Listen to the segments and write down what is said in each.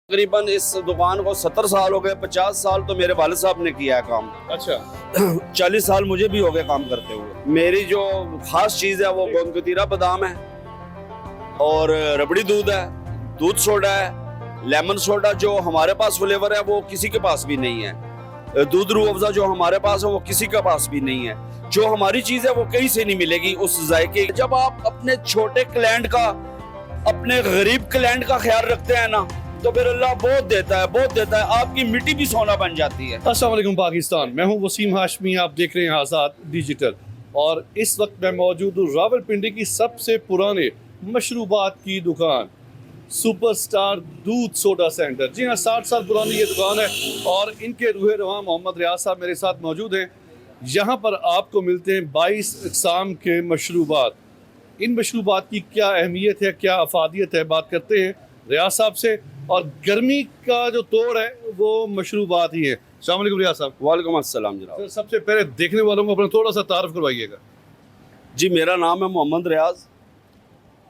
तकरीबन इस दुकान को 70 साल हो गए। 50 साल तो मेरे वालिद साहब ने किया है काम। अच्छा 40 साल मुझे भी हो गए काम करते हुए। मेरी जो खास चीज़ है वो गोंदकतीरा बादाम है और रबड़ी दूध है, दूध सोडा है, लेमन सोडा जो हमारे पास फ्लेवर है वो किसी के पास भी नहीं है, दूध रूह अफ़ज़ा जो हमारे पास है वो किसी के पास भी नहीं है। जो हमारी चीज़ है वो कहीं से नहीं मिलेगी उस जायके। जब आप अपने छोटे क्लाइंट का, अपने गरीब क्लाइंट का ख्याल रखते हैं ना, तो फिर अल्लाह बहुत देता है, बहुत देता है। आपकी मिट्टी भी सोना बन जाती है। अस्सलाम वालेकुम पाकिस्तान, मैं हूं वसीम हाशमी, आप देख रहे हैं आज़ाद डिजिटल। और इस वक्त मैं मौजूद हूँ रावलपिंडी की सबसे पुराने मशरूबात की दुकान सुपरस्टार दूध सोडा सेंटर। जी हाँ, 60 साल पुरानी ये दुकान है और इनके रूहे रवां मोहम्मद रियाज साहब मेरे साथ मौजूद हैं। यहाँ पर आपको मिलते हैं 22 अक़साम के मशरूबात। इन मशरूबात की क्या अहमियत है, क्या अफादियत है, बात करते हैं रियाज साहब से। और गर्मी का जो तोड़ है वो मशरूबात ही है। अस्सलाम वालेकुम रियाज साहब। वालेकुम अस्सलाम जनाब। सर, सबसे पहले देखने वालों को अपना थोड़ा सा तारुफ करवाइएगा। जी, मेरा नाम है मोहम्मद रियाज।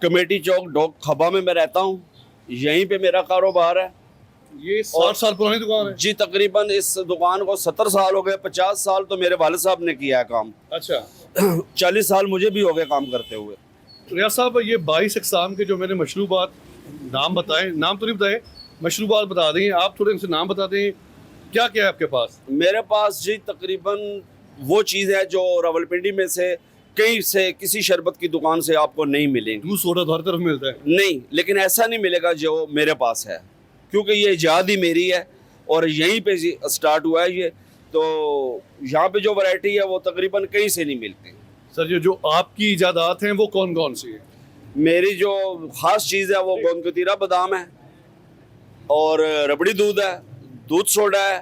कमेटी चौक डॉग खबा में मैं रहता हूँ, यहीं पे मेरा कारोबार है। ये 60 साल पुरानी दुकान है। जी, तकरीबन इस दुकान को 70 साल हो गए। 50 साल तो मेरे वालिद साहब ने किया है काम। अच्छा 40 साल मुझे भी हो गए काम करते हुए। रियाज साहब, ये 22 अक़साम के जो मैंने मशरूबात नाम बताए, नाम तो नहीं बताए, मशरूबात बता दें आप, थोड़े उनसे नाम बता दें, क्या क्या है आपके पास? मेरे पास जी तकरीबन वो चीज़ है जो रावलपिंडी में से कहीं से किसी शरबत की दुकान से आपको नहीं मिलेंगी। दूध सोडा तो हर तरफ मिलता है। नहीं, लेकिन ऐसा नहीं मिलेगा जो मेरे पास है, क्योंकि ये इजाद ही मेरी है और यहीं पे स्टार्ट हुआ है ये। तो यहाँ पे जो वैरायटी है वो तकरीबन कहीं से नहीं मिलती। सर, ये जो आपकी इजादात हैं वो कौन कौन सी है? मेरी जो खास चीज़ है वो गोंदकतीरा बादाम है और रबड़ी दूध है, दूध सोडा है,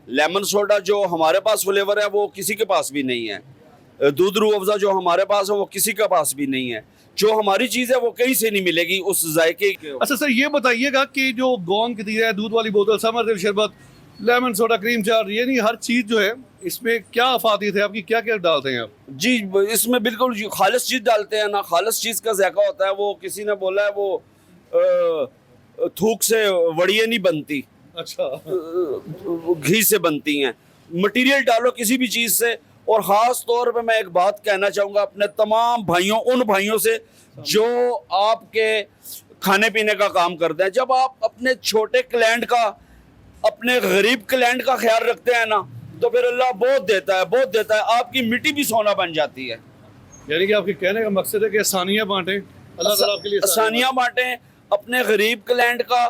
लेमन सोडा जो हमारे पास फ्लेवर है वो किसी के पास भी नहीं है, दूध रूह अफ़ज़ा जो हमारे पास है वो किसी के पास भी नहीं है। जो हमारी चीज़ है वो कहीं से नहीं मिलेगी उस जायके के। अच्छा सर, ये बताइएगा कि जो गोंदकतीरा है, दूध वाली बोतल, समरदिल शरबत, लेमन सोडा, क्रीम चार, ये नहीं हर चीज़ जो है इसमें क्या अफादियत है आपकी, क्या क्या डालते हैं आप? जी, इसमें बिल्कुल खालिश चीज़ डालते हैं ना। खालिश चीज़ का जायका होता है। वो किसी ने बोला है वो थूक से वड़ियाँ नहीं बनती, अच्छा घी से बनती हैं। मटेरियल डालो किसी भी चीज़ से। और ख़ास तौर पे मैं एक बात कहना चाहूँगा अपने तमाम भाइयों, उन भाइयों से जो आपके खाने पीने का काम करते हैं, जब आप अपने छोटे क्लाइंट का, अपने गरीब क्लाइंट का ख्याल रखते हैं ना, तो फिर अल्लाह बहुत देता है, बहुत देता है। आपकी मिट्टी भी सोना बन जाती है। यानी कि आपके कहने का मकसद है कि आसानियाँ बांटें, अल्लाह ताला आपके लिए आसानियाँ बांटें। अपने गरीब क्लाइंट का,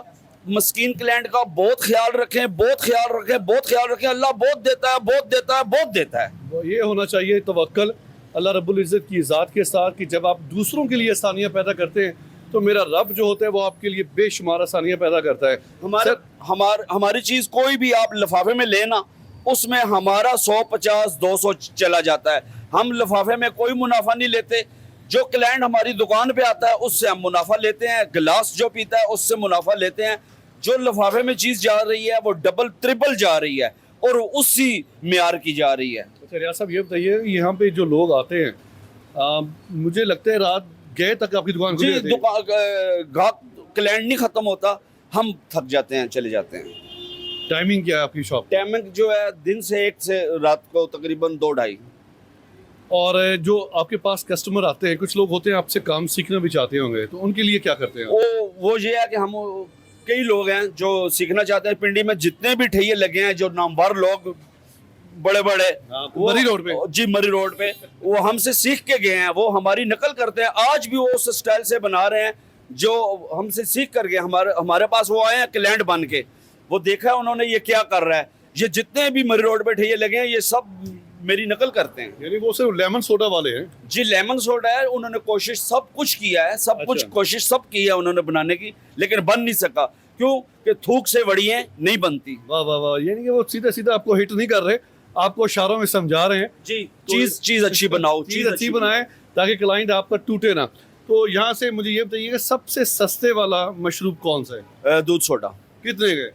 मस्कीन क्लाइंट का बहुत ख्याल रखें, बहुत ख्याल रखें, बहुत ख्याल रखें। अल्लाह बहुत देता है, बहुत देता है, बहुत देता है। ये होना चाहिए तवक्कल अल्लाह रब्बुल इज़्ज़त की ज़ात के साथ कि जब आप दूसरों के लिए आसानियाँ पैदा करते हैं तो मेरा रब जो होता है वो आपके लिए बेशुमार आसानियाँ पैदा करता है। हमारी चीज़ कोई भी आप लिफाफे में लेना, उसमें हमारा 100, 50, 200 चला जाता है। हम लिफाफे में कोई मुनाफा नहीं लेते। जो क्लाइंट हमारी दुकान पे आता है उससे हम मुनाफा लेते हैं, गिलास जो पीता है उससे मुनाफा लेते हैं। जो लिफाफे में चीज़ जा रही है वो डबल ट्रिपल जा रही है और उसी मेयार की जा रही है। अच्छा रियाज साहब, ये बताइए, यहाँ पे जो लोग आते हैं, मुझे लगता है रात गए तक आपकी दुकान खुली जी, रहती है। ग्राहक क्लाइंट नहीं ख़त्म होता, हम थक जाते हैं, चले जाते हैं। टाइमिंग क्या है आपकी शॉप? टाइमिंग जो है दिन से 1 से रात को तकरीबन 2 ढाई। और जो आपके पास कस्टमर आते हैं, कुछ लोग होते हैं आपसे काम सीखना भी चाहते होंगे, तो उनके लिए क्या करते हैं आप? वो ये है कि हम, कई लोग हैं जो सीखना चाहते हैं। पिंडी में जितने भी ठेये लगे हैं, जो नामवर लोग बड़े बड़े, मरी रोड पे, जी मरी रोड पे, वो हमसे सीख के गए हैं, वो हमारी नकल करते हैं। आज भी वो उस स्टाइल से बना रहे हैं जो हमसे सीख कर गए। हमारे पास वो आए हैं क्लाइंट बन के, वो देखा है उन्होंने ये क्या कर रहा है। ये जितने भी मरी रोड पे ठेये लगे हैं ये सब मेरी नकल करते हैं। यानी वो सिर्फ लेमन सोडा वाले हैं? जी, लेमन सोडा है। उन्होंने कोशिश सब कुछ किया है, सब अच्छा। कुछ कोशिश सब की है उन्होंने बनाने की, लेकिन बन नहीं सका। क्यों? कि थूक से वड़ियाँ नहीं बनती। वाह वाह वाह, यानी कि वो सीधा सीधा आपको हिट नहीं कर रहे, आपको इशारों में समझा रहे हैं। जी, चीज़ अच्छी बनाओ, चीज़ अच्छी बनाएं ताकि क्लाइंट आपका टूटे ना। तो यहाँ से मुझे ये बताइएगा, सबसे सस्ते वाला मशरूब कौन सा है? दूध सोडा। कितने के?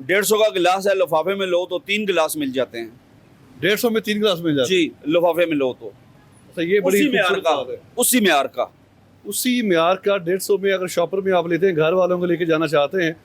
150 का गिलास है, लिफाफे में लो तो 3 गिलास मिल जाते हैं। 150 में 3 गिलास मिल जाते हैं? जी, लिफाफे में लो तो। अच्छा, ये बड़ी उसी मेयार का, उसी मेयार का। उसी म्यार का 150 में अगर शॉपर में आप लेते हैं, घर वालों को लेके जाना चाहते हैं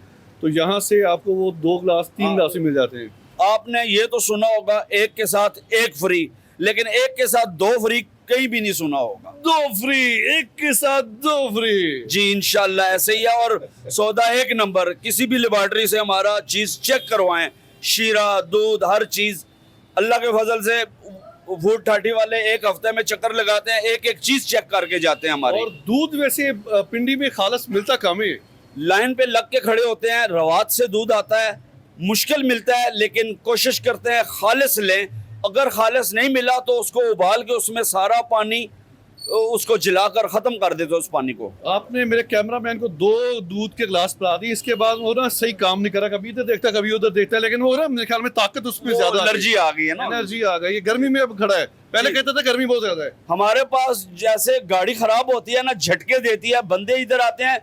तो यहाँ से आपको वो 2 गिलास 3 गिलास भी मिल जाते हैं। आपने ये तो सुना होगा एक के साथ एक फ्री, लेकिन एक के साथ 2 फ्री कहीं भी नहीं सुना होगा। 2 फ्री, एक के साथ 2 फ्री। जी इंशाल्लाह ऐसे ही है। और सौदा एक नंबर, किसी भी लेबॉर्टरी से हमारा चीज चेक करवाएं, शीरा, दूध, हर चीज अल्लाह के फजल से फूड 30 वाले एक हफ्ते में चक्कर लगाते हैं, एक एक चीज चेक करके जाते हैं हमारे। और दूध वैसे पिंडी में खालस मिलता कम है। लाइन पे लग के खड़े होते हैं, रवात से दूध आता है, मुश्किल मिलता है, लेकिन कोशिश करते हैं खालिस लें। अगर खालिस नहीं मिला तो उसको उबाल के उसमें सारा पानी उसको जलाकर ख़त्म कर देते उस पानी को। आपने मेरे कैमरामैन को 2 दूध के गिलास पिला दिए, इसके बाद वो ना सही काम नहीं करा, कभी इधर देखता कभी उधर देखता है, लेकिन वो ना मेरे ख्याल में ताकत उसमें ज्यादा एनर्जी आ गई है ना, एनर्जी आ गई। ये गर्मी में अब खड़ा है, पहले कहता था गर्मी बहुत ज्यादा है। हमारे पास जैसे गाड़ी खराब होती है ना, झटके देती है, बंदे इधर आते हैं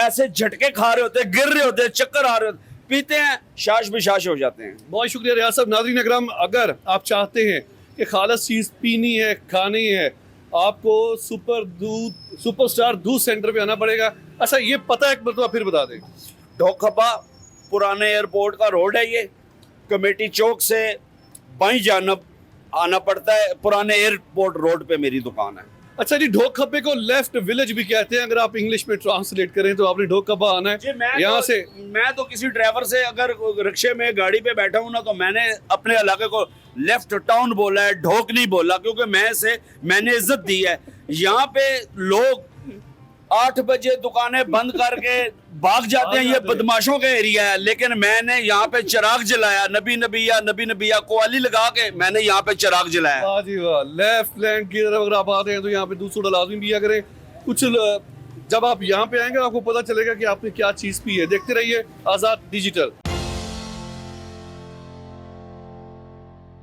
ऐसे झटके खा रहे होते हैं, गिर रहे होते हैं, चक्कर आ रहे होते हैं, पीते हैं, शाश बिशाश हो जाते हैं। बहुत शुक्रिया रियाज साहब। नाज़रीन अकराम, अगर आप चाहते हैं कि खालिस चीज़ पीनी है, खानी है, आपको सुपरस्टार दूध सेंटर पे आना पड़ेगा। अच्छा, ये पता है एक मरतबा फिर बता दें। ढोखपा पुराने एयरपोर्ट का रोड है, ये कमेटी चौक से बाईं जानब आना पड़ता है, पुराने एयरपोर्ट रोड पे मेरी दुकान है। अच्छा जी, ढोक खब्बे को लेफ्ट विलेज भी कहते हैं, अगर आप इंग्लिश में ट्रांसलेट करें तो आपने ढोक खब्बा आना है यहाँ से। मैं तो किसी ड्राइवर से अगर रिक्शे में गाड़ी पे बैठा हूँ ना, तो मैंने अपने इलाके को लेफ्ट टाउन बोला है, ढोक नहीं बोला, क्योंकि मैंने इज्जत दी है। यहाँ पे लोग 8 बजे दुकानें बंद करके भाग जाते हैं, ये बदमाशों का एरिया है, लेकिन मैंने यहाँ पे चिराग जलाया, नबी नबिया कवाली लगा के मैंने यहाँ पे चिराग जलाया। वाह जी वाह। लेफ्ट लैंड की तरफ अगर आप आते हैं तो यहाँ पे दूध सोडा लाजमी पिया करें। कुछ जब आप यहाँ पे आएंगे आपको पता चलेगा कि आपने क्या चीज़ पी है। देखते रहिए आज़ाद डिजिटल।